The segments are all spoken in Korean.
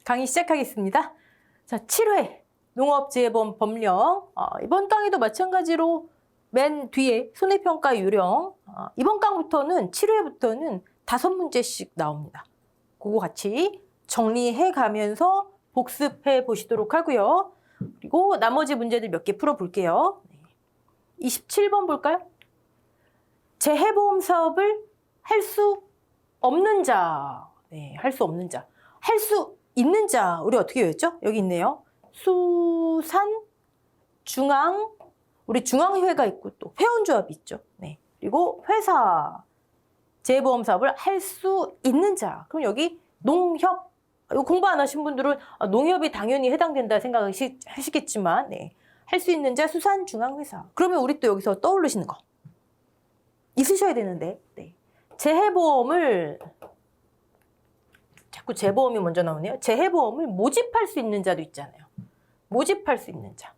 강의 시작하겠습니다. 자, 7회 농업재해보험 법령. 이번 강의도 마찬가지로 맨 뒤에 손해평가 유령. 이번 강부터는 7회부터는 5문제씩 나옵니다. 그거 같이 정리해 가면서 복습해 보시도록 하고요. 그리고 나머지 문제들 몇 개 풀어볼게요. 27번 볼까요? 재해보험 사업을 할 수 없는 자. 네, 할 수 없는 자. 할 수 있는 자. 우리 어떻게 외웠죠? 여기 있네요. 수산, 중앙, 우리 중앙회가 있고 또 회원조합이 있죠. 네. 그리고 회사, 재해보험 사업을 할 수 있는 자. 그럼 여기 농협, 이거 공부 안 하신 분들은 농협이 당연히 해당된다 생각하시겠지만, 네. 할 수 있는 자, 수산, 중앙, 회사. 그러면 우리 또 여기서 떠오르시는 거 있으셔야 되는데, 네. 재해보험을, 자꾸 재보험이 먼저 나오네요. 재해보험을 모집할 수 있는 자도 있잖아요. 모집할 수 있는 자.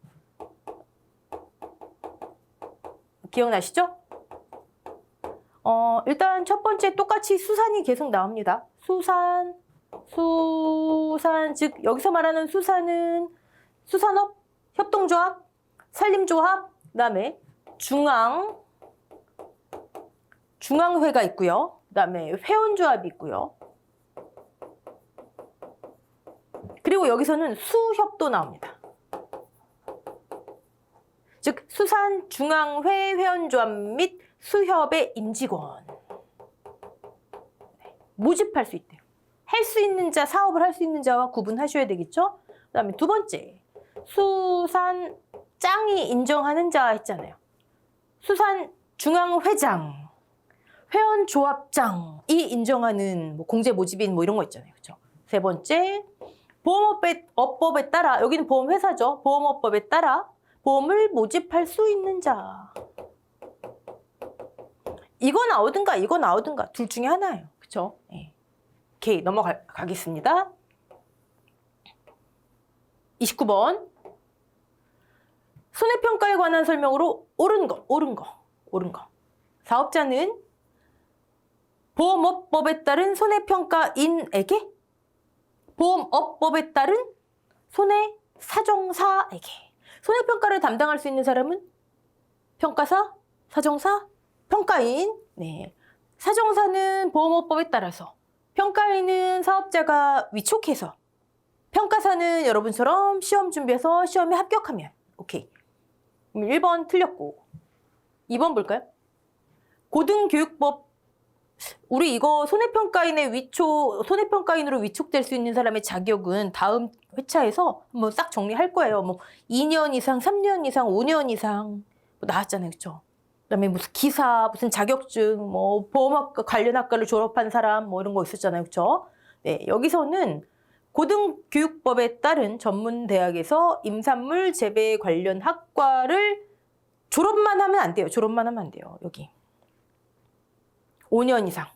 기억나시죠? 일단 첫 번째 똑같이 수산이 계속 나옵니다. 수산, 즉 여기서 말하는 수산은 수산업, 협동조합, 산림조합, 그다음에 중앙회가 있고요. 그다음에 회원조합이 있고요. 그리고 여기서는 수협도 나옵니다. 즉 수산, 중앙회, 회원조합 및 수협의 임직원. 모집할 수 있대요. 할 수 있는 자, 사업을 할 수 있는 자와 구분하셔야 되겠죠? 그 다음에 두 번째, 수산 짱이 인정하는 자 했잖아요. 수산 중앙회장, 회원조합장이 인정하는 뭐 공제 모집인 뭐 이런 거 있잖아요. 그렇죠? 세 번째, 보험업법에 따라, 여기는 보험회사죠. 보험업법에 따라 보험을 모집할 수 있는 자. 이거 나오든가 이거 나오든가 둘 중에 하나예요. 그렇죠? 네. 오케이, 넘어가겠습니다. 29번. 손해평가에 관한 설명으로 옳은 거. 사업자는 보험업법에 따른 손해평가인에게, 보험업법에 따른 손해사정사에게. 손해평가를 담당할 수 있는 사람은 평가사, 사정사, 평가인. 네. 사정사는 보험업법에 따라서, 평가인은 사업자가 위촉해서, 평가사는 여러분처럼 시험 준비해서 시험에 합격하면. 오케이. 그럼 1번 틀렸고 2번 볼까요? 고등교육법. 우리 이거 손해평가인으로 위촉될 수 있는 사람의 자격은 다음 회차에서 한번 싹 정리할 거예요. 뭐 2년 이상, 3년 이상, 5년 이상 뭐 나왔잖아요. 그렇죠? 그다음에 무슨 기사, 무슨 자격증, 뭐 보험학과 관련 학과를 졸업한 사람 뭐 이런 거 있었잖아요. 그렇죠? 네, 여기서는 고등교육법에 따른 전문대학에서 임산물 재배 관련 학과를 졸업만 하면 안 돼요. 여기 5년 이상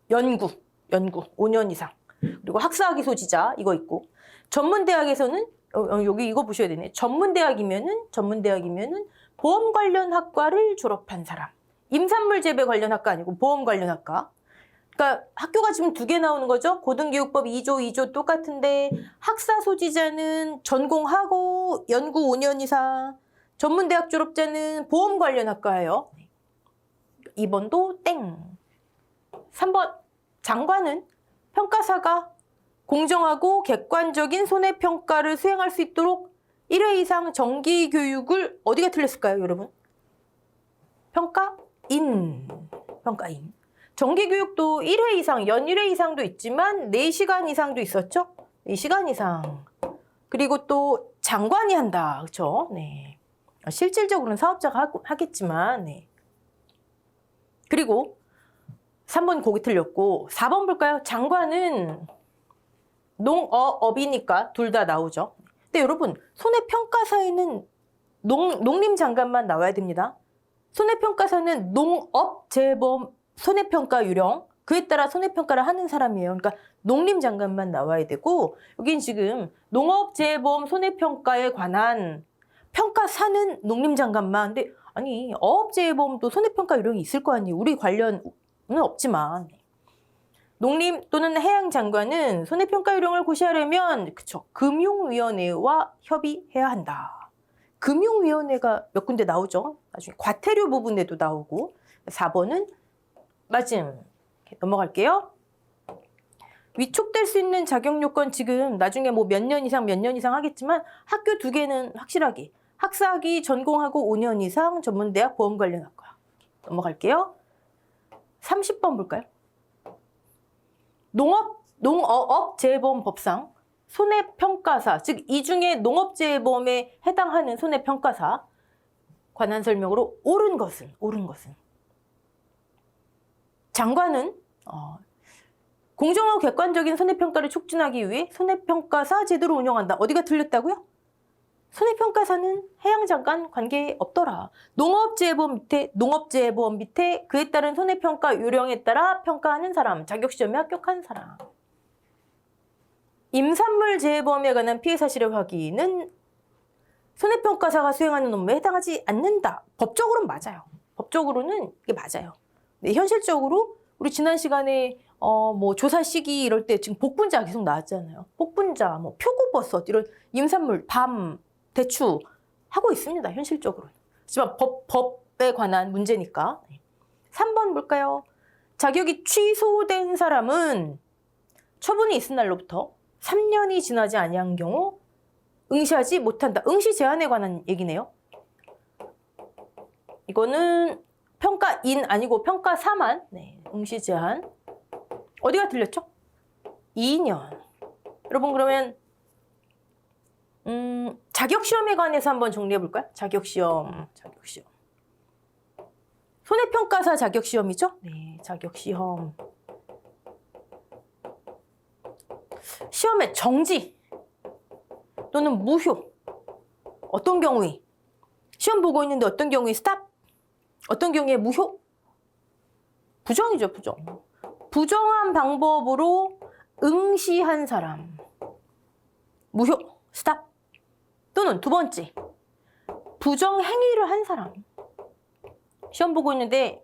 연구 5년 이상, 그리고 학사학위 소지자 이거 있고, 전문대학에서는 여기 이거 보셔야 되네. 전문대학이면은 보험 관련 학과를 졸업한 사람. 임산물 재배 관련 학과 아니고 보험 관련 학과. 그러니까 학교가 지금 2개 나오는 거죠. 고등교육법 2조 똑같은데 학사 소지자는 전공하고 연구 5년 이상, 전문대학 졸업자는 보험 관련 학과예요. 2번도 땡. 3번, 장관은 평가사가 공정하고 객관적인 손해평가를 수행할 수 있도록 1회 이상 정기교육을, 어디가 틀렸을까요, 여러분? 평가인. 정기교육도 1회 이상, 연 1회 이상도 있지만 4시간 이상도 있었죠? 4시간 이상. 그리고 또 장관이 한다. 그렇죠? 네. 실질적으로는 사업자가 하겠지만, 네. 그리고 3번 거기 틀렸고 4번 볼까요? 장관은 농어업이니까 둘 다 나오죠. 근데 여러분, 손해평가사에는 농림장관만 나와야 됩니다. 손해평가사는 농업재해보험 손해평가 유령, 그에 따라 손해평가를 하는 사람이에요. 그러니까 농림장관만 나와야 되고, 여긴 지금 농업재해보험 손해평가에 관한 평가사는 농림장관만. 근데 아니, 어업재해보험도 손해평가 유령이 있을 거 아니에요. 우리 관련은 없지만. 농림 또는 해양장관은 손해평가 요령을 고시하려면 그쵸 금융위원회와 협의해야 한다. 금융위원회가 몇 군데 나오죠. 나중에 과태료 부분에도 나오고 4번은 맞음. 넘어갈게요. 위촉될 수 있는 자격 요건 지금 나중에 뭐 몇 년 이상 하겠지만 학교 2개는 확실하게 학사학위 전공하고 5년 이상 전문대학 보험관련학과. 넘어갈게요. 30번 볼까요? 농업재해보험법상 손해평가사, 즉 이 중에 농업재해보험에 해당하는 손해평가사 관한 설명으로 옳은 것은 장관은 공정하고 객관적인 손해평가를 촉진하기 위해 손해평가사 제도를 운영한다. 어디가 틀렸다고요? 손해평가사는 해양장관 관계 없더라. 농업재해보험 밑에 그에 따른 손해평가 요령에 따라 평가하는 사람, 자격시험에 합격한 사람. 임산물재해보험에 관한 피해 사실의 확인은 손해평가사가 수행하는 업무에 해당하지 않는다. 법적으로는 맞아요. 법적으로는 이게 맞아요. 네, 현실적으로 우리 지난 시간에 뭐 조사 시기 이럴 때 지금 복분자 계속 나왔잖아요. 복분자, 뭐 표고버섯 이런 임산물, 밤, 대추 하고 있습니다. 현실적으로. 하지만 법에 관한 문제니까. 3번 볼까요? 자격이 취소된 사람은 처분이 있은 날로부터 3년이 지나지 아니한 경우 응시하지 못한다. 응시 제한에 관한 얘기네요. 이거는 평가인 아니고 평가사만. 네, 응시 제한. 어디가 틀렸죠? 2년. 여러분 그러면 자격시험에 관해서 한번 정리해 볼까요? 자격시험. 손해평가사 자격시험이죠? 네, 자격시험. 시험의 정지 또는 무효. 어떤 경우에? 시험 보고 있는데 어떤 경우에 스탑? 어떤 경우에 무효? 부정이죠, 부정. 부정한 방법으로 응시한 사람. 무효, 스탑. 또는 두 번째, 부정 행위를 한 사람. 시험 보고 있는데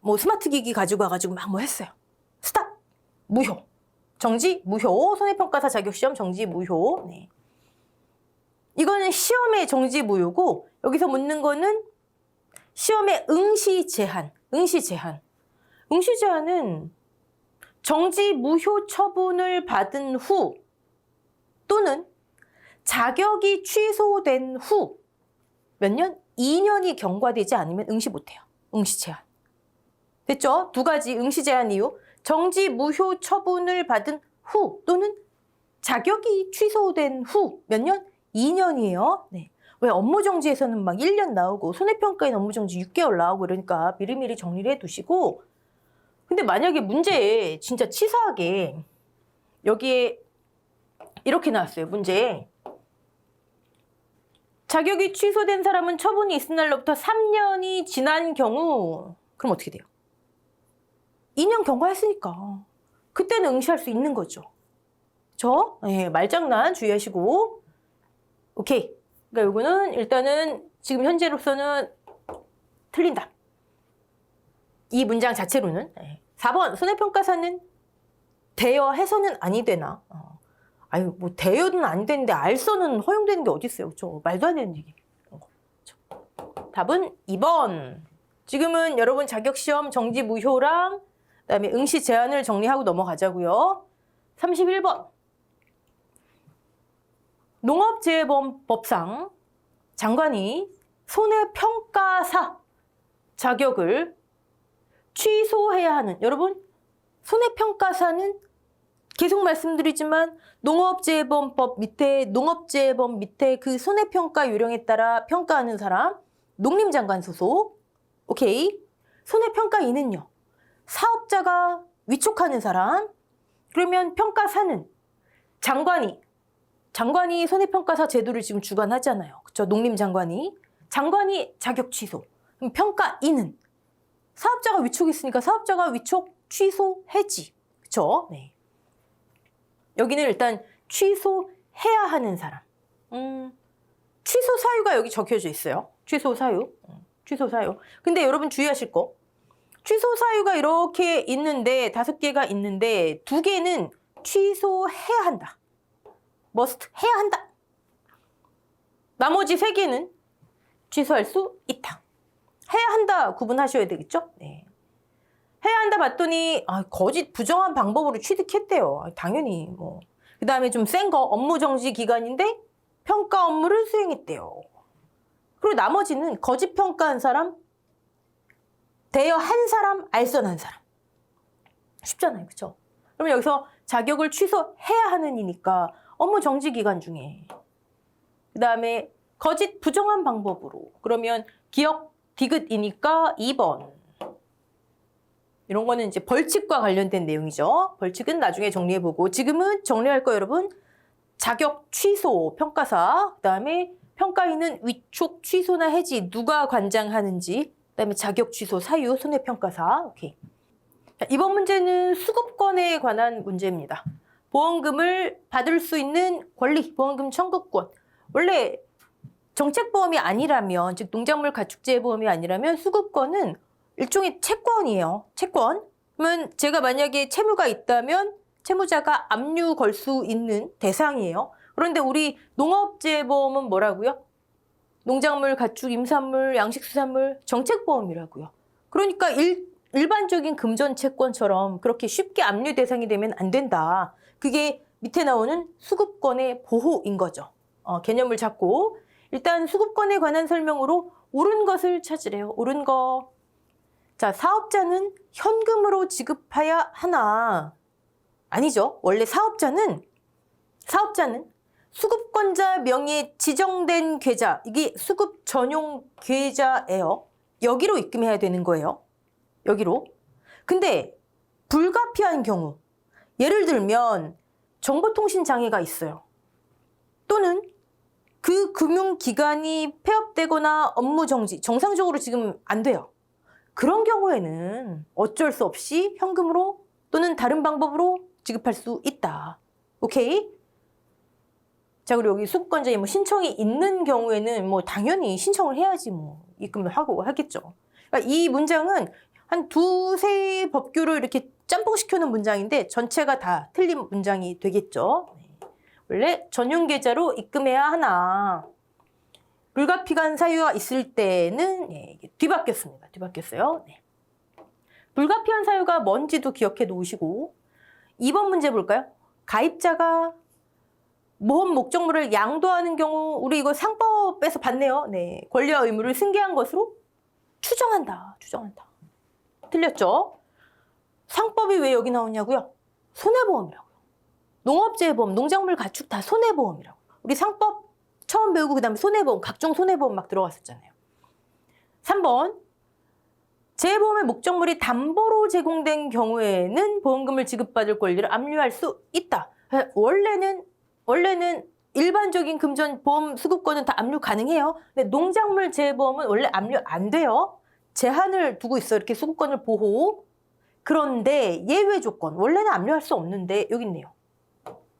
뭐 스마트 기기 가지고 와가지고 막 뭐 했어요. 스탑, 무효. 정지, 무효. 손해평가사 자격시험 정지, 무효. 네. 이거는 시험의 정지, 무효고 여기서 묻는 거는 시험의 응시 제한. 응시 제한은 정지, 무효 처분을 받은 후 또는 자격이 취소된 후 몇 년? 2년이 경과되지 않으면 응시 못해요. 응시 제한. 됐죠? 두 가지 응시 제한 이유. 정지, 무효 처분을 받은 후 또는 자격이 취소된 후 몇 년? 2년이에요. 네. 왜 업무정지에서는 막 1년 나오고 손해평가인 업무정지 6개월 나오고 이러니까 미리미리 정리를 해두시고 근데 만약에 문제에 진짜 치사하게 여기에 이렇게 나왔어요. 문제에 자격이 취소된 사람은 처분이 있은 날로부터 3년이 지난 경우 그럼 어떻게 돼요? 2년 경과했으니까 그때는 응시할 수 있는 거죠. 네, 말장난 주의하시고 오케이. 그러니까 요거는 일단은 지금 현재로서는 틀린다. 이 문장 자체로는. 4번 손해평가사는 대여해서는 아니 되나? 아유 뭐 대여는 안 되는데 알선은 허용되는 게 어디 있어요? 그렇죠? 말도 안 되는 얘기. 그렇죠? 답은 2번. 지금은 여러분 자격시험 정지 무효랑 그다음에 응시 제한을 정리하고 넘어가자고요. 31번. 농업재해보험법상 장관이 손해평가사 자격을 취소해야 하는 여러분 손해평가사는 계속 말씀드리지만 농업재해보험법 밑에 그 손해평가 요령에 따라 평가하는 사람 농림장관 소속 오케이. 손해평가인은요 사업자가 위촉하는 사람 그러면 평가사는 장관이 손해평가사 제도를 지금 주관하잖아요. 그렇죠? 농림장관이 자격 취소. 그럼 평가인은 사업자가 위촉했으니까 사업자가 위촉 취소 해지. 그렇죠? 네. 여기는 일단 취소해야 하는 사람. 취소 사유가 여기 적혀져 있어요. 취소 사유. 근데 여러분 주의하실 거. 취소 사유가 이렇게 있는데 5개가 있는데 2개는 취소해야 한다. must 해야 한다. 나머지 3개는 취소할 수 있다. 해야 한다 구분하셔야 되겠죠? 네. 해야 한다 봤더니 거짓 부정한 방법으로 취득했대요. 당연히 뭐. 그 다음에 좀 센 거 업무 정지 기간인데 평가 업무를 수행했대요. 그리고 나머지는 거짓 평가한 사람, 대여한 사람, 알선한 사람. 쉽잖아요. 그렇죠? 그러면 여기서 자격을 취소해야 하는 이니까 업무 정지 기간 중에 그 다음에 거짓 부정한 방법으로 그러면 기억 디귿이니까 2번. 이런 거는 이제 벌칙과 관련된 내용이죠. 벌칙은 나중에 정리해보고 지금은 정리할 거 여러분. 자격 취소 평가사, 그 다음에 평가인은 위촉 취소나 해지 누가 관장하는지, 그 다음에 자격 취소 사유 손해평가사. 오케이. 자, 이번 문제는 수급권에 관한 문제입니다. 보험금을 받을 수 있는 권리, 보험금 청구권. 원래 정책보험이 아니라면, 즉 농작물 가축재 보험이 아니라면 수급권은 일종의 채권이에요. 채권. 그러면 제가 만약에 채무가 있다면 채무자가 압류 걸 수 있는 대상이에요. 그런데 우리 농업재보험은 뭐라고요? 농작물, 가축, 임산물, 양식수산물, 정책보험이라고요. 그러니까 일반적인 금전채권처럼 그렇게 쉽게 압류 대상이 되면 안 된다. 그게 밑에 나오는 수급권의 보호인 거죠. 개념을 잡고 일단 수급권에 관한 설명으로 옳은 것을 찾으래요. 옳은 거. 자, 사업자는 현금으로 지급해야 하나? 아니죠. 원래 사업자는 수급권자 명의에 지정된 계좌, 이게 수급 전용 계좌예요. 여기로 입금해야 되는 거예요. 여기로. 근데 불가피한 경우, 예를 들면 정보통신 장애가 있어요. 또는 그 금융기관이 폐업되거나 업무 정지, 정상적으로 지금 안 돼요. 그런 경우에는 어쩔 수 없이 현금으로 또는 다른 방법으로 지급할 수 있다. 오케이? 자, 그리고 여기 수급권자의 뭐 신청이 있는 경우에는 뭐 당연히 신청을 해야지 뭐 입금을 하고 하겠죠. 그러니까 이 문장은 한 2-3 법규를 이렇게 짬뽕시켜놓은 문장인데 전체가 다 틀린 문장이 되겠죠. 원래 전용 계좌로 입금해야 하나. 불가피한 사유가 있을 때는 뒤바뀌었습니다. 뒤바뀌었어요. 네. 불가피한 사유가 뭔지도 기억해 놓으시고 2번 문제 볼까요? 가입자가 보험 목적물을 양도하는 경우 우리 이거 상법에서 봤네요. 네. 권리와 의무를 승계한 것으로 추정한다. 추정한다. 틀렸죠? 상법이 왜 여기 나오냐고요? 손해보험이라고요. 농업재보험, 농작물 가축 다 손해보험이라고. 우리 상법 처음 배우고 그 다음에 손해보험, 각종 손해보험 막 들어갔었잖아요. 3번. 재보험의 목적물이 담보로 제공된 경우에는 보험금을 지급받을 권리를 압류할 수 있다. 원래는 일반적인 금전 보험 수급권은 다 압류 가능해요. 근데 농작물 재보험은 원래 압류 안 돼요. 제한을 두고 있어요. 이렇게 수급권을 보호. 그런데 예외 조건, 원래는 압류할 수 없는데 여기 있네요.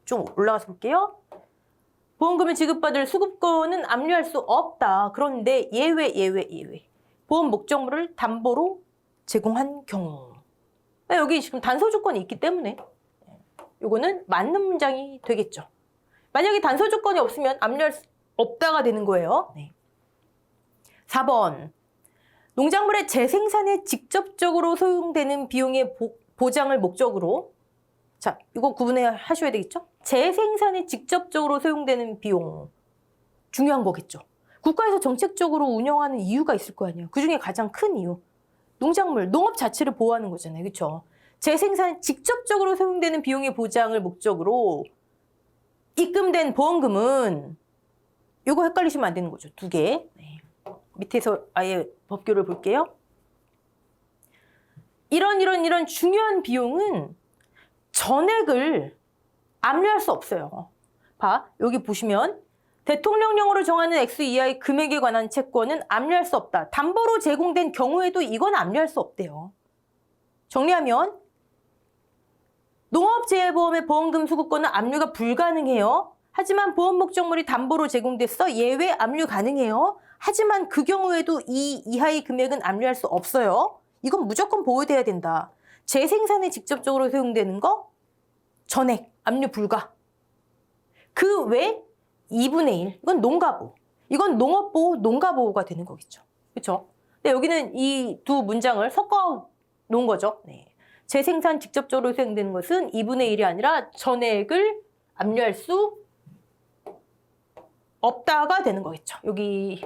좀 올라가서 볼게요. 보험금을 지급받을 수급권은 압류할 수 없다. 그런데 예외. 보험 목적물을 담보로 제공한 경우. 여기 지금 단서 조건이 있기 때문에 이거는 맞는 문장이 되겠죠. 만약에 단서 조건이 없으면 압류할 수 없다가 되는 거예요. 네. 4번. 농작물의 재생산에 직접적으로 소용되는 비용의 보장을 목적으로. 자, 이거 구분해 하셔야 되겠죠? 재생산에 직접적으로 소용되는 비용. 중요한 거겠죠. 국가에서 정책적으로 운영하는 이유가 있을 거 아니에요. 그중에 가장 큰 이유. 농작물, 농업 자체를 보호하는 거잖아요. 그렇죠? 재생산에 직접적으로 소용되는 비용의 보장을 목적으로 입금된 보험금은 이거 헷갈리시면 안 되는 거죠. 2개. 네. 밑에서 아예 법규를 볼게요. 이런 중요한 비용은 전액을 압류할 수 없어요. 봐, 여기 보시면 대통령령으로 정하는 액수 이하의 금액에 관한 채권은 압류할 수 없다. 담보로 제공된 경우에도 이건 압류할 수 없대요. 정리하면 농업재해보험의 보험금 수급권은 압류가 불가능해요. 하지만 보험 목적물이 담보로 제공됐어 예외 압류 가능해요. 하지만 그 경우에도 이 이하의 금액은 압류할 수 없어요. 이건 무조건 보호돼야 된다. 재생산에 직접적으로 사용되는 거 전액 압류 불가. 그 외 2분의 1 이건 농가보호. 이건 농업보호, 농가보호가 되는 거겠죠. 그렇죠? 근데 여기는 이 두 문장을 섞어 놓은 거죠. 네. 재생산 직접적으로 사용되는 것은 2분의 1이 아니라 전액을 압류할 수 없다가 되는 거겠죠. 여기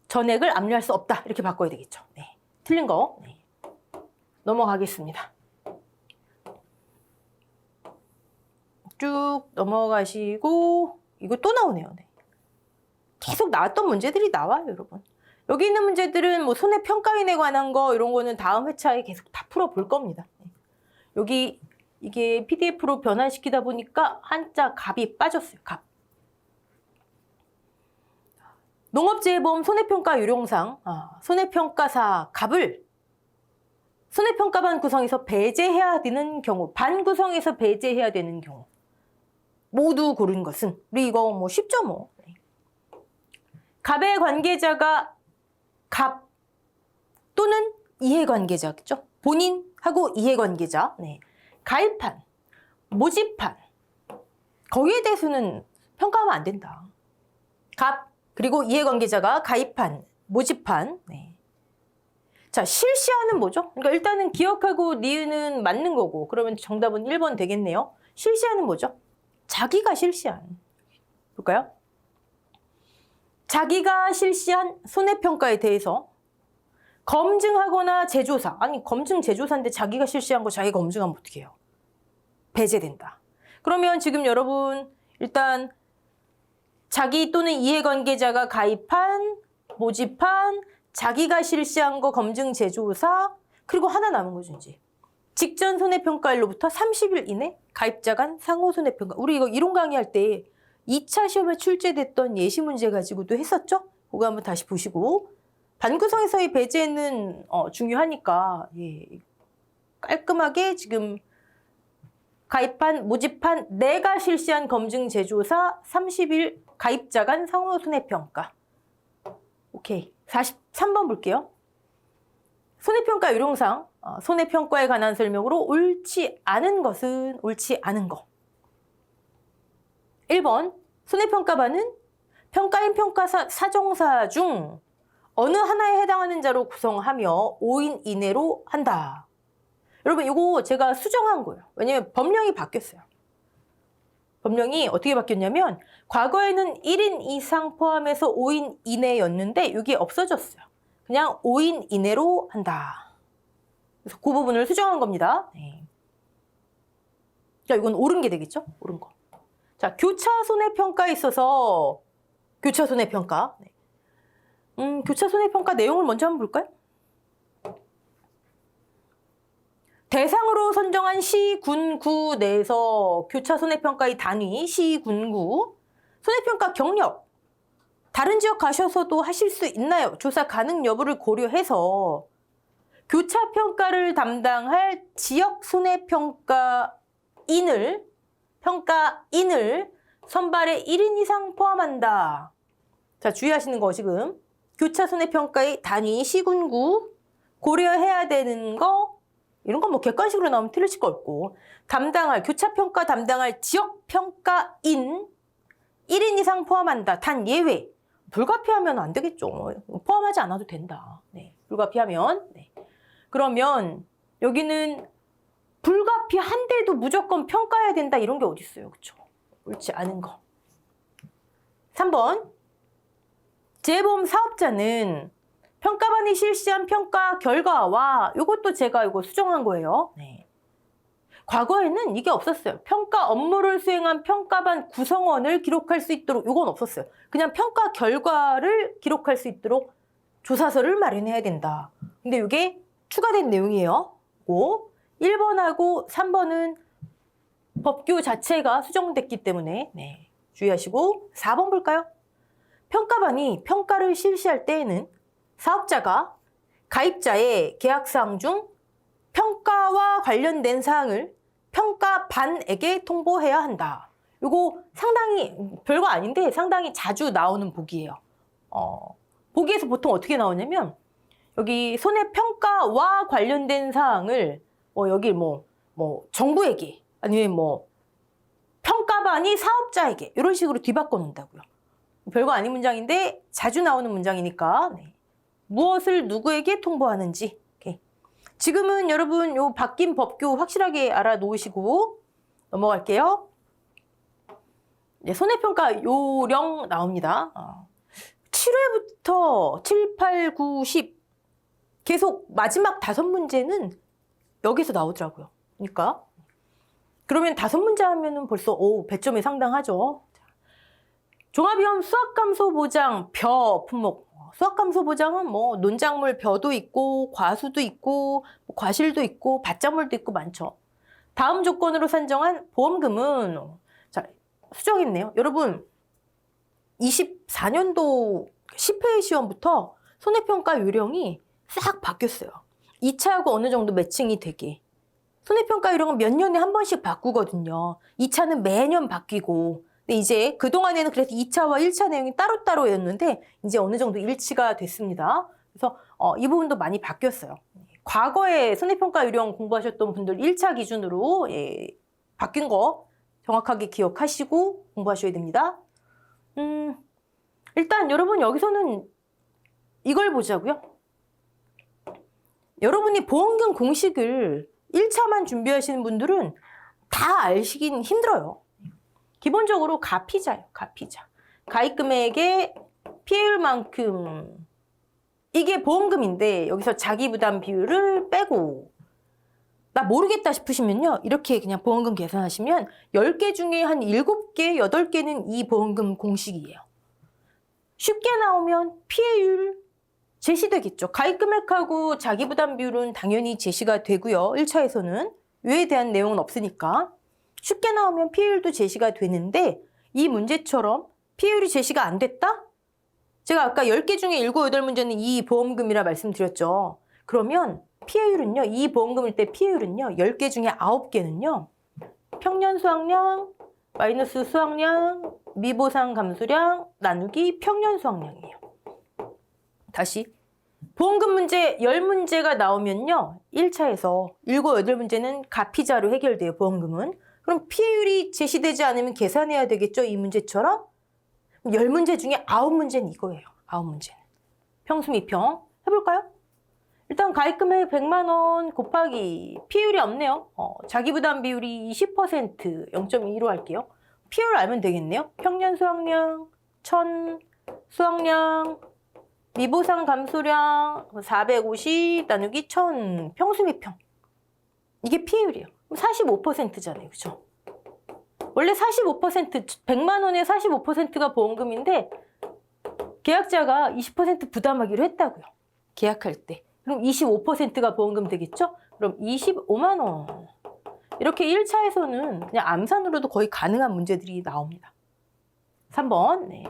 전액을 압류할 수 없다 이렇게 바꿔야 되겠죠. 네. 틀린 거 네. 넘어가겠습니다. 쭉 넘어가시고 이거 또 나오네요. 네. 계속 나왔던 문제들이 나와요, 여러분. 여기 있는 문제들은 뭐 손해평가인에 관한 거 이런 거는 다음 회차에 계속 다 풀어볼 겁니다. 네. 여기 이게 PDF로 변환시키다 보니까 한자 갑이 빠졌어요. 갑. 농업재해보험 손해평가 요령상 손해평가사 갑을 손해평가반 구성에서 배제해야 되는 경우, 반 구성에서 배제해야 되는 경우 모두 고른 것은 우리 이거 뭐 쉽죠 뭐. 갑의 관계자가 갑 또는 이해관계자겠죠. 본인하고 이해관계자. 네. 가입한, 모집한 거기에 대해서는 평가하면 안 된다. 갑 그리고 이해관계자가 가입한, 모집한. 네. 자, 실시하는 뭐죠? 그러니까 일단은 기억하고 니은은 맞는 거고 그러면 정답은 1번 되겠네요. 실시하는 뭐죠? 자기가 실시한. 볼까요? 자기가 실시한 손해평가에 대해서 검증하거나 재조사. 아니 검증 재조사인데 자기가 실시한 거 자기가 검증하면 어떻게 해요? 배제된다. 그러면 지금 여러분 일단 자기 또는 이해관계자가 가입한, 모집한, 자기가 실시한 거 검증 재조사 그리고 하나 남은 거죠 이제. 직전 손해평가일로부터 30일 이내 가입자 간 상호 손해평가. 우리 이거 이론 강의할 때 2차 시험에 출제됐던 예시 문제 가지고도 했었죠? 그거 한번 다시 보시고. 반구성에서의 배제는 중요하니까 예. 깔끔하게 지금 가입한, 모집한, 내가 실시한 검증 재조사 30일 가입자 간 상호 손해평가. 오케이. 43번 볼게요. 손해평가 요령상 손해평가에 관한 설명으로 옳지 않은 것은 옳지 않은 거. 1번 손해평가반은 평가인 평가사 사정사 중 어느 하나에 해당하는 자로 구성하며 5인 이내로 한다. 여러분 이거 제가 수정한 거예요. 왜냐면 법령이 바뀌었어요. 법령이 어떻게 바뀌었냐면 과거에는 1인 이상 포함해서 5인 이내였는데 이게 없어졌어요. 그냥 5인 이내로 한다. 그래서 그 부분을 수정한 겁니다. 네. 자, 이건 옳은 게 되겠죠? 옳은 거. 자, 교차 손해평가에 있어서 교차 손해평가. 네. 교차 손해평가 내용을 먼저 한번 볼까요? 대상으로 선정한 시, 군, 구 내에서 교차 손해평가의 단위, 시, 군, 구. 손해평가 경력. 다른 지역 가셔서도 하실 수 있나요? 조사 가능 여부를 고려해서 교차 평가를 담당할 지역 손해평가인을 선발에 1인 이상 포함한다. 자, 주의하시는 거 지금 교차 손해평가의 단위, 시군구 고려해야 되는 거 이런 건 뭐 객관식으로 나오면 틀리실 거 없고 교차평가 담당할 지역평가인 1인 이상 포함한다. 단 예외. 불가피하면 안 되겠죠. 포함하지 않아도 된다. 네, 불가피하면. 네. 그러면 여기는 불가피한데도 무조건 평가해야 된다 이런 게 어디 있어요. 그렇죠? 옳지 않은 거. 3번. 재해보험 사업자는 평가반이 실시한 평가 결과와 이것도 제가 이거 수정한 거예요. 네. 과거에는 이게 없었어요. 평가 업무를 수행한 평가반 구성원을 기록할 수 있도록 이건 없었어요. 그냥 평가 결과를 기록할 수 있도록 조사서를 마련해야 된다. 근데 이게 추가된 내용이에요. 1번하고 3번은 법규 자체가 수정됐기 때문에 네, 주의하시고 4번 볼까요? 평가반이 평가를 실시할 때에는 사업자가 가입자의 계약사항 중 평가와 관련된 사항을 평가반에게 통보해야 한다. 이거 상당히 별거 아닌데 상당히 자주 나오는 보기예요. 보기에서 보통 어떻게 나오냐면 여기 손해평가와 관련된 사항을 여기 정부에게 아니면 평가반이 사업자에게 이런 식으로 뒤바꿔 놓는다고요. 별거 아닌 문장인데 자주 나오는 문장이니까 네. 무엇을 누구에게 통보하는지. 오케이. 지금은 여러분 요 바뀐 법규 확실하게 알아놓으시고 넘어갈게요. 네, 손해평가 요령 나옵니다. 7회부터 7, 8, 9, 10 계속 마지막 5문제는 여기서 나오더라고요. 그러니까 그러면 5문제 하면은 벌써 배점이 상당하죠. 종합위험 수학감소보장 벼 품목. 수학감소보장은 논작물 벼도 있고 과수도 있고 과실도 있고 밭작물도 있고 많죠. 다음 조건으로 산정한 보험금은 자 수정했네요. 여러분 24년도 10회 시험부터 손해평가 요령이 싹 바뀌었어요. 2차하고 어느 정도 매칭이 되게. 손해평가 요령은 몇 년에 한 번씩 바꾸거든요. 2차는 매년 바뀌고. 근데 이제 그동안에는 그래서 2차와 1차 내용이 따로따로였는데 이제 어느 정도 일치가 됐습니다. 그래서 이 부분도 많이 바뀌었어요. 과거에 손해평가 요령 공부하셨던 분들 1차 기준으로 바뀐 거 정확하게 기억하시고 공부하셔야 됩니다. 일단 여러분 여기서는 이걸 보자고요. 여러분이 보험금 공식을 1차만 준비하시는 분들은 다 아시긴 힘들어요. 기본적으로 가피자예요. 가피자. 가입금액의 피해율만큼 이게 보험금인데 여기서 자기부담 비율을 빼고 나 모르겠다 싶으시면요. 이렇게 그냥 보험금 계산하시면 10개 중에 한 7개, 8개는 이 보험금 공식이에요. 쉽게 나오면 피해율 제시되겠죠. 가입금액하고 자기부담 비율은 당연히 제시가 되고요. 1차에서는 이에 대한 내용은 없으니까. 쉽게 나오면 피해율도 제시가 되는데 이 문제처럼 피해율이 제시가 안 됐다? 제가 아까 10개 중에 7, 8문제는 이 보험금이라 말씀드렸죠. 그러면 피해율은요. 이 보험금일 때 피해율은요. 10개 중에 9개는요. 평년 수확량 마이너스 수확량 미보상 감소량 나누기 평년 수확량이에요. 다시 보험금 문제 10문제가 나오면요. 1차에서 7, 8문제는 가피자로 해결돼요. 보험금은. 그럼 피해율이 제시되지 않으면 계산해야 되겠죠? 이 문제처럼. 10문제 중에 9문제는 이거예요. 9문제는. 평수미평 해볼까요? 일단 가입금액 100만 원 곱하기 피해율이 없네요. 자기부담 비율이 20%, 0.2로 할게요. 피해율 알면 되겠네요. 평년 수확량, 1000 수확량, 미보상 감소량 450 나누기 1000 평수미평. 이게 피해율이에요. 45%잖아요. 그죠? 원래 45%, 100만 원에 45%가 보험금인데 계약자가 20% 부담하기로 했다고요. 계약할 때. 그럼 25%가 보험금 되겠죠? 그럼 25만 원. 이렇게 1차에서는 그냥 암산으로도 거의 가능한 문제들이 나옵니다. 3번. 네.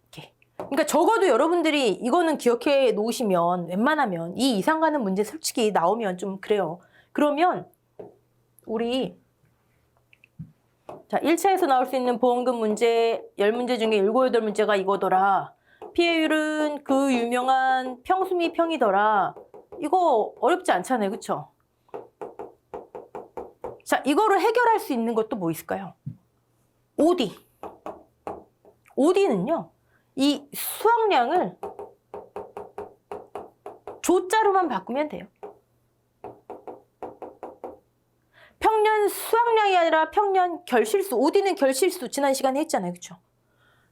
이렇게. 그러니까 적어도 여러분들이 이거는 기억해 놓으시면 웬만하면 이 이상 가는 문제 솔직히 나오면 좀 그래요. 그러면 우리 자 1차에서 나올 수 있는 보험금 문제 10문제 중에 7, 8문제가 이거더라. 피해율은 그 유명한 평수미평이더라. 이거 어렵지 않잖아요. 그쵸? 자, 이거를 해결할 수 있는 것도 뭐 있을까요? OD. OD는요. 이 수확량을 조자로만 바꾸면 돼요. 평년 수확량이 아니라 평년 결실수. OD는 결실수. 지난 시간에 했잖아요. 그쵸?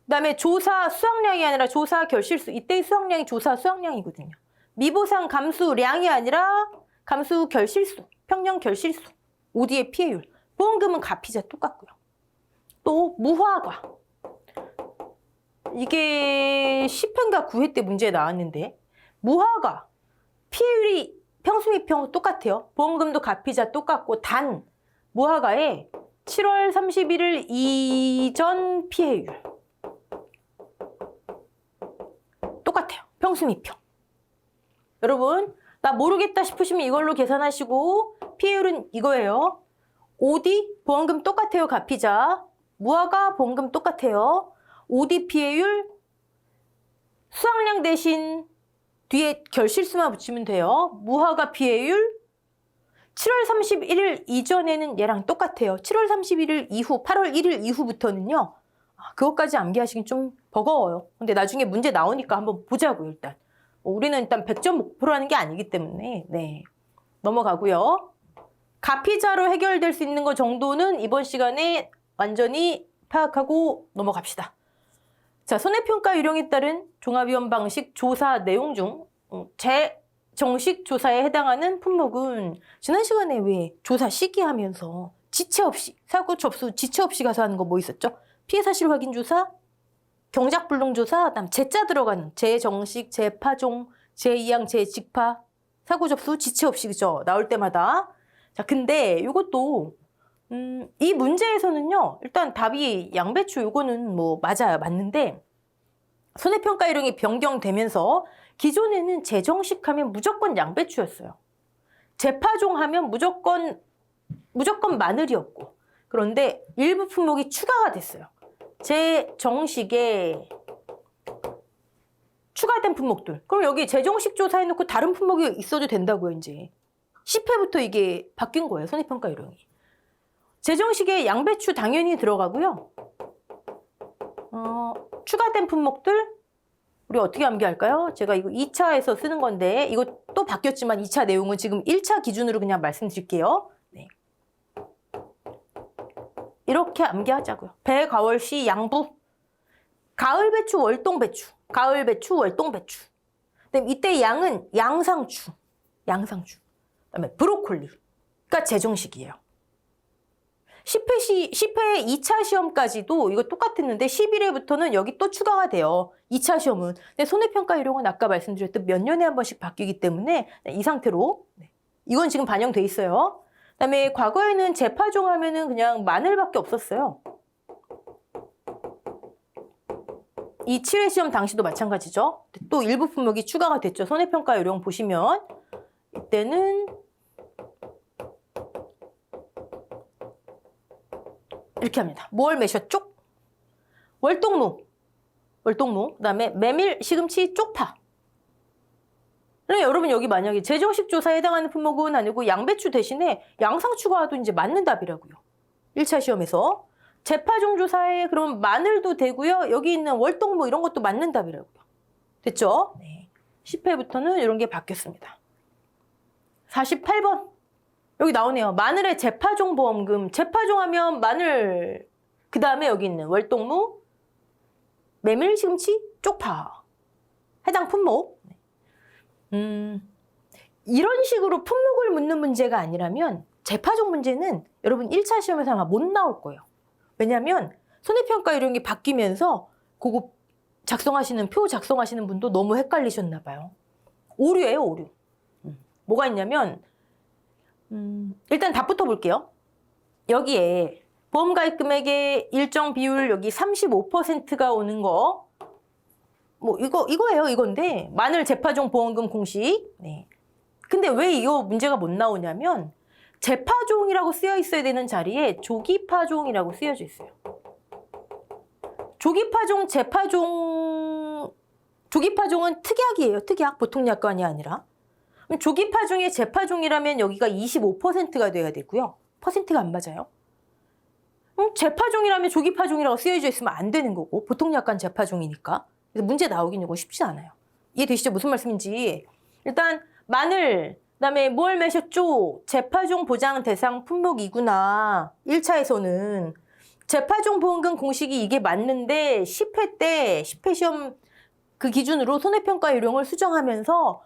그 다음에 조사 수확량이 아니라 조사 결실수. 이때의 수확량이 조사 수확량이거든요. 미보상 감수량이 아니라 감수 결실수. 평년 결실수. OD의 피해율. 보험금은 가피자 똑같고요. 또 무화과. 이게 10회인가 9회 때 문제 나왔는데 무화과. 피해율이 평수미평 똑같아요. 보험금도 가피자 똑같고 단 무화과의 7월 31일 이전 피해율. 똑같아요. 평수미평. 여러분 나 모르겠다 싶으시면 이걸로 계산하시고 피해율은 이거예요. OD 보험금 똑같아요. 가피자. 무화과 보험금 똑같아요. OD 피해율 수확량 대신 뒤에 결실수만 붙이면 돼요. 무허가 피해율 7월 31일 이전에는 얘랑 똑같아요. 7월 31일 이후, 8월 1일 이후부터는요. 그것까지 암기하시긴 좀 버거워요. 근데 나중에 문제 나오니까 한번 보자고요, 일단. 우리는 일단 100점 목표라는 게 아니기 때문에 네, 넘어가고요. 가피자로 해결될 수 있는 것 정도는 이번 시간에 완전히 파악하고 넘어갑시다. 자, 손해평가 유령에 따른 종합위원 방식 조사 내용 중 정식 조사에 해당하는 품목은 지난 시간에 왜 조사 시기 하면서 지체 없이, 사고 접수 지체 없이 가서 하는 거 뭐 있었죠? 피해 사실 확인 조사, 경작 불능 조사, 그다음 재자 들어가는 재정식, 재파종, 재이양, 재직파, 사고 접수 지체 없이 그죠? 나올 때마다. 자, 근데 이것도 이 문제에서는요. 일단 답이 양배추 요거는 뭐 맞아요. 맞는데 손해평가 요령이 변경되면서 기존에는 재정식하면 무조건 양배추였어요. 재파종하면 무조건 마늘이었고, 그런데 일부 품목이 추가가 됐어요. 재정식에 추가된 품목들. 그럼 여기 재정식 조사해놓고 다른 품목이 있어도 된다고요, 이제. 10회부터 이게 바뀐 거예요, 손해평가 요령이. 재정식에 양배추 당연히 들어가고요. 추가된 품목들 우리 어떻게 암기할까요? 제가 이거 2차에서 쓰는 건데 이거 또 바뀌었지만 2차 내용은 지금 1차 기준으로 그냥 말씀드릴게요. 네. 이렇게 암기하자고요. 배가월시 양부, 가을 배추, 월동 배추, 가을 배추, 월동 배추. 그다음에 이때 양은 양상추. 그다음에 브로콜리가 재정식이에요. 10회 2차 시험까지도 이거 똑같았는데 11회부터는 여기 또 추가가 돼요. 2차 시험은. 근데 손해평가 요령은 아까 말씀드렸듯 몇 년에 한 번씩 바뀌기 때문에 이 상태로 이건 지금 반영돼 있어요. 그다음에 과거에는 재파종 하면은 그냥 마늘밖에 없었어요. 이 7회 시험 당시도 마찬가지죠. 또 일부 품목이 추가가 됐죠. 손해평가 요령 보시면 이때는 이렇게 합니다. 뭘 매셨죠? 월동무, 그다음에 메밀, 시금치, 쪽파. 그러니까 여러분 여기 만약에 재정식 조사에 해당하는 품목은 아니고 양배추 대신에 양상추가 와도 이제 맞는 답이라고요. 1차 시험에서. 재파종 조사에 그럼 마늘도 되고요. 여기 있는 월동무 이런 것도 맞는 답이라고요. 됐죠? 네. 10회부터는 이런 게 바뀌었습니다. 48번. 여기 나오네요. 마늘의 재파종 보험금. 재파종하면 마늘, 그 다음에 여기 있는 월동무, 메밀, 시금치, 쪽파. 해당 품목. 이런 식으로 품목을 묻는 문제가 아니라면 재파종 문제는 여러분 1차 시험에서 아마 못 나올 거예요. 왜냐하면 손해평가 요령이 바뀌면서 그거 작성하시는, 표 작성하시는 분도 너무 헷갈리셨나 봐요. 오류예요, 오류. 뭐가 있냐면 일단 답부터 볼게요. 여기에 보험가입 금액의 일정 비율 여기 35%가 오는 거, 뭐 이거예요. 이건데 마늘 재파종 보험금 공식. 네. 근데 왜 이거 문제가 못 나오냐면 재파종이라고 쓰여 있어야 되는 자리에 조기파종이라고 쓰여져 있어요. 조기파종은 특약이에요. 특약, 보통 약관이 아니라. 조기파종의 재파종이라면 여기가 25%가 돼야 되고요. 퍼센트가 안 맞아요. 재파종이라면 조기파종이라고 쓰여져 있으면 안 되는 거고, 보통 약관 재파종이니까. 그래서 문제 나오긴 이거 쉽지 않아요. 이해되시죠? 무슨 말씀인지. 일단 마늘, 그다음에 뭘 매셨죠? 재파종 보장 대상 품목이구나. 1차에서는 재파종 보험금 공식이 이게 맞는데 10회 시험 그 기준으로 손해평가 요령을 수정하면서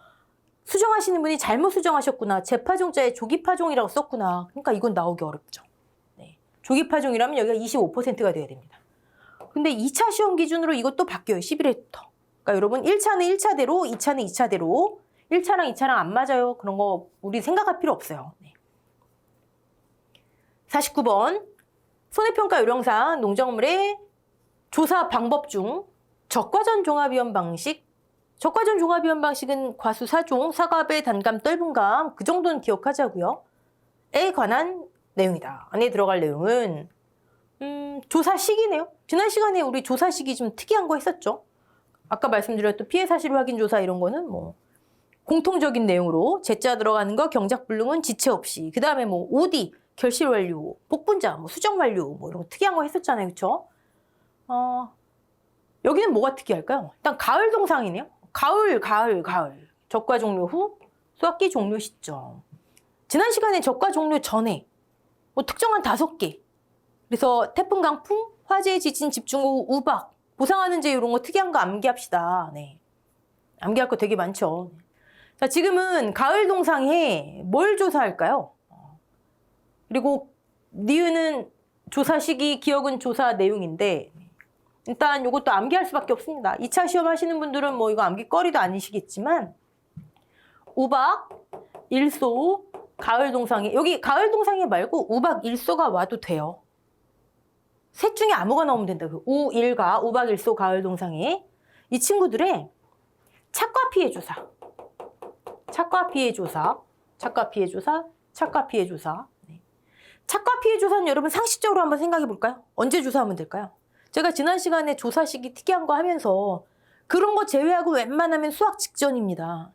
수정하시는 분이 잘못 수정하셨구나. 재파종자에 조기파종이라고 썼구나. 그러니까 이건 나오기 어렵죠. 네. 조기파종이라면 여기가 25%가 돼야 됩니다. 근데 2차 시험 기준으로 이것도 바뀌어요. 11회부터. 그러니까 여러분 1차는 1차대로, 2차는 2차대로. 1차랑 2차랑 안 맞아요. 그런 거 우리 생각할 필요 없어요. 네. 49번. 손해평가 요령상 농작물의 조사 방법 중 적과전 종합위원 방식. 적과전 종합위원 방식은 과수 4종, 사과배, 단감, 떫은감 그 정도는 기억하자고요. 에 관한 내용이다. 안에 들어갈 내용은 조사 시기네요. 지난 시간에 우리 조사 시기 좀 특이한 거 했었죠. 아까 말씀드렸던 피해 사실 확인 조사 이런 거는 뭐 공통적인 내용으로 제자 들어가는 거 경작 불능은 지체 없이. 그 다음에 뭐 OD 결실 완료, 복분자, 뭐 수정 완료 뭐 이런 거 특이한 거 했었잖아요, 그렇죠? 여기는 뭐가 특이할까요? 일단 가을 동상이네요. 가을. 적과 종료 후 수학기 종료 시점. 지난 시간에 적과 종료 전에 뭐 특정한 5개. 그래서 태풍, 강풍, 화재, 지진, 집중호우, 우박, 보상하는 제 이런 거 특이한 거 암기합시다. 네. 암기할 거 되게 많죠. 자, 지금은 가을 동상에 뭘 조사할까요? 그리고 니은은 조사 시기, 기억은 조사 내용인데 일단 이것도 암기할 수밖에 없습니다. 2차 시험 하시는 분들은 뭐 이거 암기거리도 아니시겠지만 우박, 일소, 가을 동상에 여기 가을 동상에 말고 우박, 일소가 와도 돼요. 셋 중에 아무거나 오면 된다. 우, 일가, 우박, 일소, 가을 동상에 이 친구들의 착과 피해 조사. 착과 피해 조사. 착과 피해 조사. 착과 피해 조사. 네. 착과 피해 조사는 여러분 상식적으로 한번 생각해 볼까요? 언제 조사하면 될까요? 제가 지난 시간에 조사 시기 특이한 거 하면서 그런 거 제외하고 웬만하면 수학 직전입니다.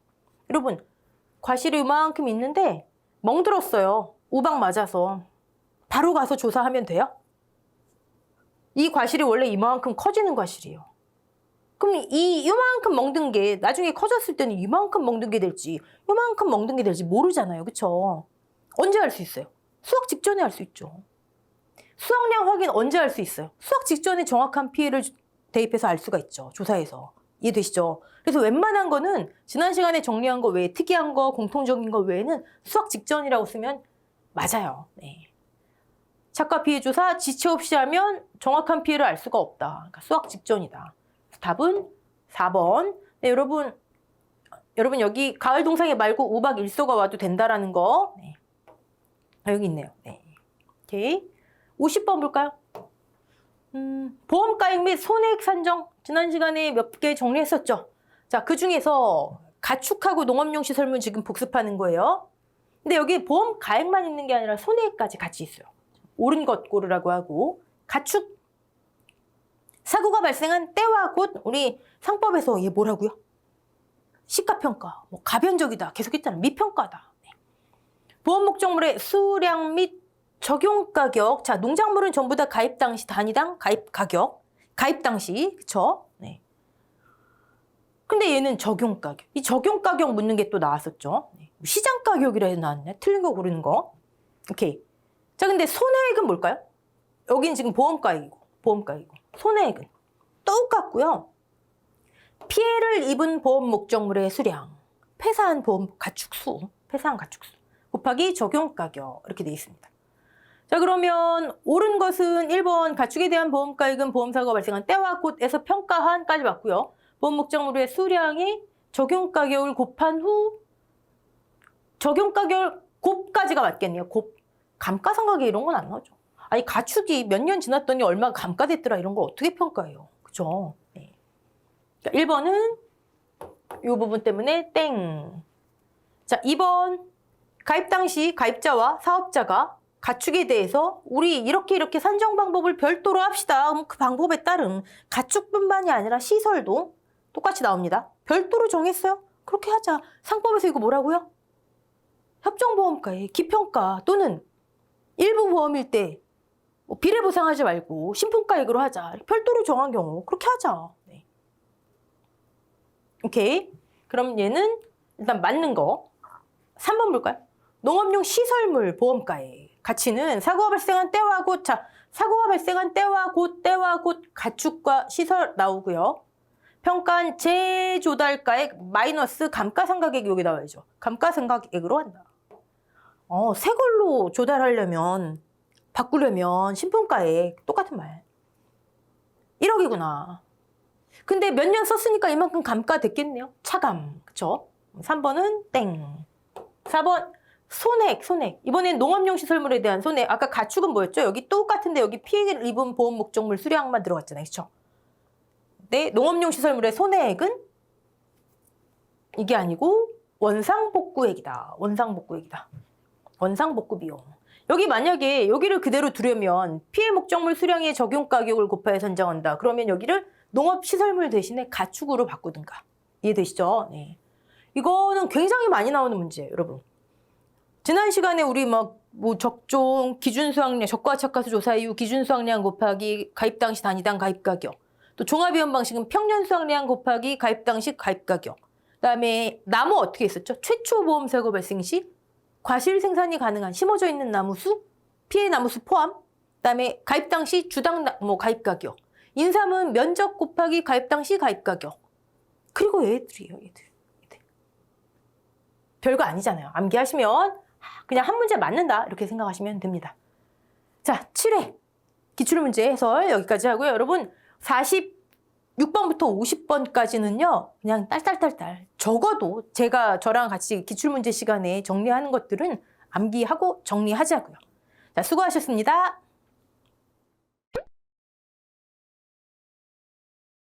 여러분 과실이 이만큼 있는데 멍들었어요. 우박 맞아서. 바로 가서 조사하면 돼요? 이 과실이 원래 이만큼 커지는 과실이에요. 그럼 이만큼 멍든 게 나중에 커졌을 때는 이만큼 멍든 게 될지 이만큼 멍든 게 될지 모르잖아요. 그렇죠? 언제 할 수 있어요? 수학 직전에 할 수 있죠. 수학량 확인 언제 할 수 있어요? 수학 직전에 정확한 피해를 대입해서 알 수가 있죠. 조사해서. 이해되시죠? 그래서 웬만한 거는 지난 시간에 정리한 거 외에 특이한 거, 공통적인 거 외에는 수학 직전이라고 쓰면 맞아요. 네. 착과 피해 조사 지체 없이 하면 정확한 피해를 알 수가 없다. 그러니까 수학 직전이다. 답은 4번. 네, 여러분 여기 가을 동상에 말고 우박 일소가 와도 된다라는 거. 네. 여기 있네요. 네. 오케이. 50번 볼까요? 보험가액 및 손해액 산정 지난 시간에 몇 개 정리했었죠. 자, 그 중에서 가축하고 농업용 시설물 지금 복습하는 거예요. 근데 여기 보험가액만 있는 게 아니라 손해액까지 같이 있어요. 옳은 것 고르라고 하고 가축 사고가 발생한 때와 곳 우리 상법에서 얘 뭐라고요? 시가평가, 뭐 가변적이다 계속 했잖아요. 미평가다. 네. 보험 목적물의 수량 및 적용 가격. 자, 농작물은 전부 다 가입 당시 단위당 가입 가격. 가입 당시. 그쵸? 네. 근데 얘는 적용 가격. 이 적용 가격 묻는 게 또 나왔었죠. 네. 시장 가격이라 해서 나왔네. 틀린 거 고르는 거. 오케이. 자, 근데 손해액은 뭘까요? 여긴 지금 보험가액이고. 손해액은 똑같고요. 피해를 입은 보험 목적물의 수량. 폐사한 보험 가축수. 곱하기 적용 가격. 이렇게 돼 있습니다. 자, 그러면 옳은 것은 1번 가축에 대한 보험가액은 보험사고가 발생한 때와 곳에서 평가한까지 맞고요. 보험 목적물의 수량이 적용가격을 곱한 후 적용가격을 곱까지가 맞겠네요. 곱. 감가상각에 이런 건 안 나오죠. 아니 가축이 몇 년 지났더니 얼마가 감가됐더라 이런 걸 어떻게 평가해요. 그죠? 네. 자, 1번은 이 부분 때문에 땡. 자, 2번 가입 당시 가입자와 사업자가 가축에 대해서 우리 이렇게 산정 방법을 별도로 합시다. 그럼 그 방법에 따른 가축뿐만이 아니라 시설도 똑같이 나옵니다. 별도로 정했어요? 그렇게 하자. 상법에서 이거 뭐라고요? 협정보험가의 기평가 또는 일부 보험일 때 비례 보상하지 말고 신품가액으로 하자. 별도로 정한 경우 그렇게 하자. 네. 오케이. 그럼 얘는 일단 맞는 거. 3번 볼까요? 농업용 시설물 보험가액. 가치는 사고가 발생한 때와 곳. 자, 사고가 발생한 때와 곳 가축과 시설 나오고요. 평가한 재조달가액 마이너스 감가상각액 여기 나와야죠. 감가상각액으로 한다. 새 걸로 조달하려면 바꾸려면 신품가액 똑같은 말. 1억이구나. 근데 몇 년 썼으니까 이만큼 감가됐겠네요. 차감. 그쵸? 3번은 땡. 4번 손해액. 이번엔 농업용 시설물에 대한 손해액. 아까 가축은 뭐였죠? 여기 똑같은데 여기 피해를 입은 보험 목적물 수량만 들어갔잖아요. 그쵸? 네, 농업용 시설물의 손해액은 이게 아니고 원상복구액이다. 원상복구 비용. 여기 만약에 여기를 그대로 두려면 피해 목적물 수량의 적용 가격을 곱하여 선정한다. 그러면 여기를 농업시설물 대신에 가축으로 바꾸든가. 이해되시죠? 네. 이거는 굉장히 많이 나오는 문제예요, 여러분. 지난 시간에 우리 적종, 기준수확량, 적과착과수 조사 이후 기준수확량 곱하기 가입 당시 단위당 가입 가격. 또 종합위험 방식은 평년 수확량 곱하기 가입 당시 가입 가격. 그다음에 나무 어떻게 했었죠? 최초 보험 사고 발생 시 과실 생산이 가능한 심어져 있는 나무 수, 피해 나무 수 포함. 그다음에 가입 당시 주당 가입 가격. 인삼은 면적 곱하기 가입 당시 가입 가격. 그리고 얘들이에요, 얘들. 별거 아니잖아요. 암기하시면 그냥 한 문제 맞는다 이렇게 생각하시면 됩니다. 자, 7회 기출문제 해설 여기까지 하고요. 여러분 46번부터 50번까지는요. 그냥 딸딸딸딸 적어도 저랑 같이 기출문제 시간에 정리하는 것들은 암기하고 정리하자고요. 자, 수고하셨습니다.